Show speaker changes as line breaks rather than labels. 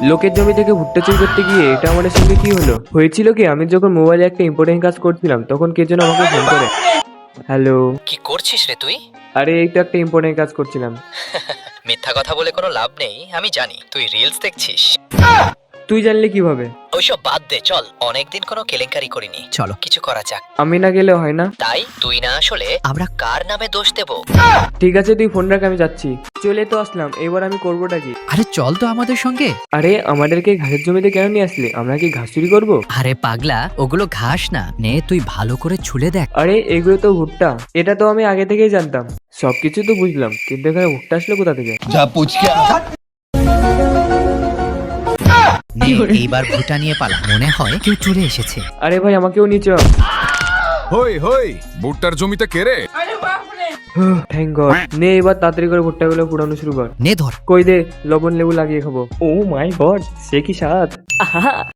লোকের জমি থেকে ভুট্টা চুরি করতে গিয়ে এটা আমাদের সঙ্গে কি হলো? হয়েছিল কি, আমি যখন মোবাইলে একটা ইম্পর্টেন্ট কাজ করছিলাম তখন কে যেন আমাকে ফোন করে। হ্যালো।
কি করছিস রে তুই?
আরে এই তো একটা ইম্পর্টেন্ট কাজ করছিলাম।
মিথ্যা কথা বলে কোনো লাভ নেই, আমি জানি তুই রিলস দেখছিস।
তুই জানলে কিভাবে?
ওইসব বাদ দে, চল। অনেকদিন কোনো কেলেঙ্কারি করিনি, চলো কিছু করা যাক।
আমি না গেলে হয় না?
তাই তুই না আসলে আমরা কার নামে দোষ দেব?
ঠিক আছে তুই ফোন রাখ, আমি যাচ্ছি। চলে তো আসলাম, এবার আমি করবোটা কি?
আরে চল তো আমাদের সঙ্গে।
আরে আমাদেরকে ঘাসের জমিতে কেন নিয়ে আসলে? আমরা কি ঘাস চুরি করবো?
আরে পাগলা, ওগুলো ঘাস না, নে তুই ভালো করে ছুলে দেখ।
আরে এগুলো তো ভুট্টা, এটা তো আমি আগে থেকেই জানতাম। সবকিছু তো বুঝলাম, কিন্তু এখানে ভুট্টা আসলো কোথা থেকে?
নে এইবার ভুটা নিয়ে পালা, মনে হয় কেউ চলে এসেছে।
আরে ভাই আমাকেও নিচ।
হই হই, ভুট্টার জমিতে কে রে?
Thank god. নে এবার তাড়াতাড়ি করে ভুট্টাগুলো পুরানো শুরু কর।
নে ধর।
কই দে, লবণ লেবু লাগিয়ে খাবো। ও মাই গড, সে কি স্বাদ! আহা।